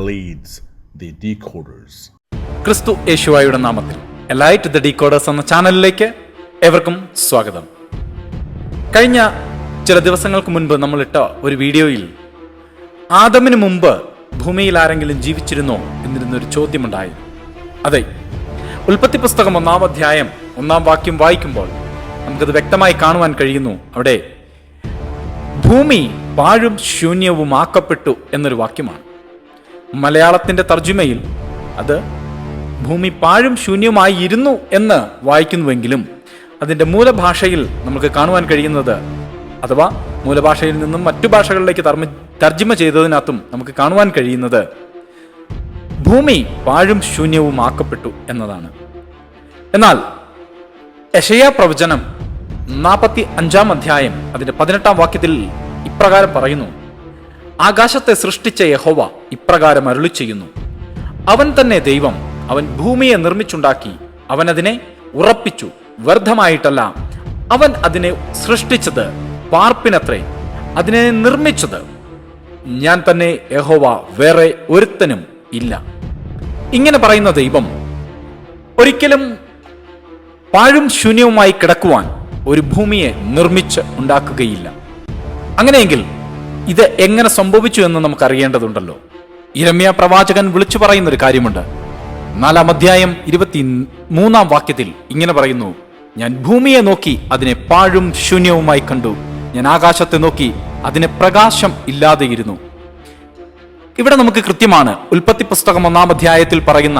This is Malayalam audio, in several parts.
leads the decoders. ക്രിസ്തു യേശുവായുടെ നാമത്തിൽ എലൈറ്റ് ദ ഡീകോഡേഴ്സ് എന്ന ചാനലിലേക്ക് ഏവർക്കും സ്വാഗതം. കഴിഞ്ഞ ചില ദിവസങ്ങൾക്ക് മുൻപ് നമ്മളിട്ട ഒരു വീഡിയോയിൽ ആദമിന് മുമ്പ് ഭൂമിയിൽ ആരെങ്കിലും ജീവിച്ചിരുന്നോ എന്നിരുന്നൊരു ചോദ്യമുണ്ടായി. അതെ, ഉൽപ്പത്തി പുസ്തകം 1-ാം അധ്യായം 1-ാം വാക്യം വായിക്കുമ്പോൾ നമുക്കത് വ്യക്തമായി കാണുവാൻ കഴിയുന്നു. അവിടെ ഭൂമി പാഴും ശൂന്യവുമാക്കപ്പെട്ടു എന്നൊരു വാക്യമാണ്. മലയാളത്തിന്റെ തർജ്ജിമയിൽ അത് ഭൂമി പാഴും ശൂന്യവുമായി ഇരുന്നു എന്ന് വായിക്കുന്നുവെങ്കിലും അതിൻ്റെ മൂലഭാഷയിൽ നമുക്ക് കാണുവാൻ കഴിയുന്നത്, അഥവാ മൂലഭാഷയിൽ നിന്നും മറ്റു ഭാഷകളിലേക്ക് തർജ്ജിമ ചെയ്തതിനകത്തും നമുക്ക് കാണുവാൻ കഴിയുന്നത് ഭൂമി പാഴും ശൂന്യവുമാക്കപ്പെട്ടു എന്നതാണ്. എന്നാൽ യെശയ്യാ പ്രവചനം 45-ാം അധ്യായം അതിന്റെ 18-ാം വാക്യത്തിൽ ഇപ്രകാരം പറയുന്നു: ആകാശത്തെ സൃഷ്ടിച്ച യഹോവ ഇപ്രകാരം അരുളി ചെയ്യുന്നു, അവൻ തന്നെ ദൈവം, അവൻ ഭൂമിയെ നിർമ്മിച്ചുണ്ടാക്കി, അവൻ അതിനെ ഉറപ്പിച്ചു, വ്യർത്ഥമായിട്ടല്ല. അവൻ അതിനെ സൃഷ്ടിച്ചത് പാർപ്പിനത്രേ, അതിനെ നിർമ്മിച്ചത് ഞാൻ തന്നെ യഹോവ, വേറെ ഒരുത്തനും ഇല്ല. ഇങ്ങനെ പറയുന്ന ദൈവം ഒരിക്കലും പാഴും ശൂന്യവുമായി കിടക്കുവാൻ ഒരു ഭൂമിയെ നിർമ്മിച്ച് ഉണ്ടാക്കുകയില്ല. അങ്ങനെയെങ്കിൽ ഇത് എങ്ങനെ സംഭവിച്ചു എന്ന് നമുക്ക് അറിയേണ്ടതുണ്ടല്ലോ. യിരെമ്യാ പ്രവാചകൻ വിളിച്ചു പറയുന്നൊരു കാര്യമുണ്ട്. 4-ാം അധ്യായം 23-ാം വാക്യത്തിൽ ഇങ്ങനെ പറയുന്നു: ഞാൻ ഭൂമിയെ നോക്കി അതിനെ പാഴും ശൂന്യവുമായി കണ്ടു, ഞാൻ ആകാശത്തെ നോക്കി അതിന് പ്രകാശം ഇല്ലാതെയിരുന്നു. ഇവിടെ നമുക്ക് കൃത്യമാണ് ഉൽപ്പത്തി പുസ്തകം 1-ാം അധ്യായത്തിൽ പറയുന്ന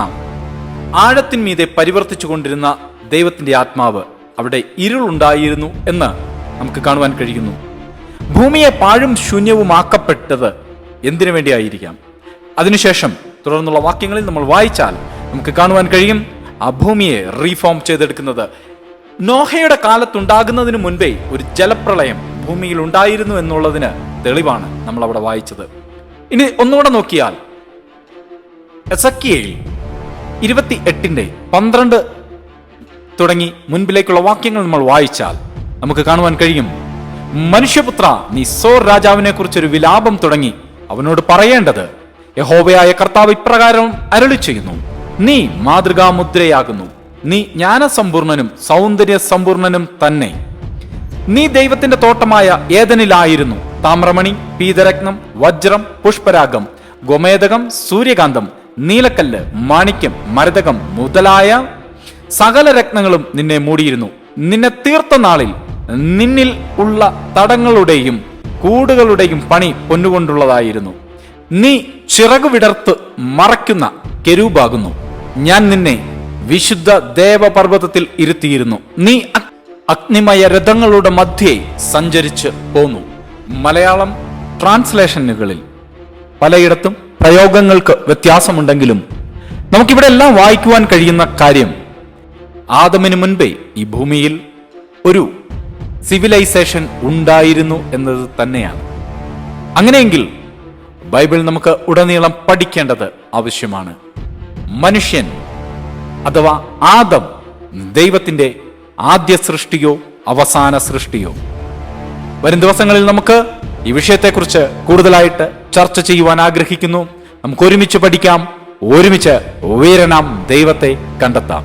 ആഴത്തിന്മീതെ പരിവർത്തിച്ചു കൊണ്ടിരുന്ന ദൈവത്തിന്റെ ആത്മാവ്, അവിടെ ഇരുളുണ്ടായിരുന്നു എന്ന് നമുക്ക് കാണുവാൻ കഴിയുന്നു. ഭൂമിയെ പാഴും ശൂന്യവുമാക്കപ്പെട്ടത് എന്തിനു വേണ്ടിയായിരിക്കാം? അതിനുശേഷം തുടർന്നുള്ള വാക്യങ്ങളിൽ നമ്മൾ വായിച്ചാൽ നമുക്ക് കാണുവാൻ കഴിയും ആ ഭൂമിയെ റീഫോം ചെയ്തെടുക്കുന്നത് നോഹയുടെ കാലത്തുണ്ടാകുന്നതിന് മുൻപേ ഒരു ജലപ്രളയം ഭൂമിയിൽ ഉണ്ടായിരുന്നു എന്നുള്ളതിന് തെളിവാണ് നമ്മൾ അവിടെ വായിച്ചത്. ഇനി ഒന്നുകൂടെ നോക്കിയാൽ എസെക്കിയേൽ 28-ന്റെ 12 തുടങ്ങി മുൻപിലേക്കുള്ള വാക്യങ്ങൾ നമ്മൾ വായിച്ചാൽ നമുക്ക് കാണുവാൻ കഴിയും: മനുഷ്യപുത്ര, നീ സോർ രാജാവിനെ കുറിച്ചൊരു വിലാപം തുടങ്ങി അവനോട് പറയേണ്ടത്, യഹോവയായ കർത്താവ് ഇപ്രകാരം അരുളി ചെയ്യുന്നു, നീ മാതൃകാമുദ്രയാകുന്നു, നീ ജ്ഞാനസമ്പൂർണനും സൗന്ദര്യ സമ്പൂർണനും തന്നെ. നീ ദൈവത്തിന്റെ തോട്ടമായ ഏദനിലായിരുന്നു. താമ്രമണി, പീതരത്നം, വജ്രം, പുഷ്പരാഗം, ഗോമേദകം, സൂര്യകാന്തം, നീലക്കല്ല്, മാണിക്യം, മരതകം മുതലായ സകല രത്നങ്ങളും നിന്നെ മൂടിയിരുന്നു. നിന്നെ തീർത്ത നാളിൽ നിന്നിൽ ഉള്ള തടങ്ങളുടെയും കൂടുകളുടെയും പണി പൊന്നുകൊണ്ടുള്ളതായിരുന്നു. നീ ചിറകു വിടർത്ത് മറയ്ക്കുന്ന കെരൂബാകുന്നു. ഞാൻ നിന്നെ വിശുദ്ധ ദേവപർവ്വതത്തിൽ ഇരുത്തിയിരുന്നു. നീ അഗ്നിമയ രഥങ്ങളുടെ മധ്യേ സഞ്ചരിച്ച് പോന്നു. മലയാളം ട്രാൻസ്ലേഷനുകളിൽ പലയിടത്തും പ്രയോഗങ്ങൾക്ക് വ്യത്യാസമുണ്ടെങ്കിലും നമുക്കിവിടെ എല്ലാം വായിക്കുവാൻ കഴിയുന്ന കാര്യം, ആദമിന് മുൻപേ ഈ ഭൂമിയിൽ ഒരു സിവിലൈസേഷൻ ഉണ്ടായിരുന്നു എന്നത് തന്നെയാണ്. അങ്ങനെയെങ്കിൽ ബൈബിൾ നമുക്ക് ഉടനീളം പഠിക്കേണ്ടത് ആവശ്യമാണ്. മനുഷ്യൻ അഥവാ ആദം ദൈവത്തിന്റെ ആദ്യ സൃഷ്ടിയോ അവസാന സൃഷ്ടിയോ? വരും ദിവസങ്ങളിൽ നമുക്ക് ഈ വിഷയത്തെക്കുറിച്ച് കൂടുതലായിട്ട് ചർച്ച ചെയ്യുവാൻ ആഗ്രഹിക്കുന്നു. നമുക്ക് ഒരുമിച്ച് പഠിക്കാം, ഒരുമിച്ച് ഉയരണം, ദൈവത്തെ കണ്ടെത്താം.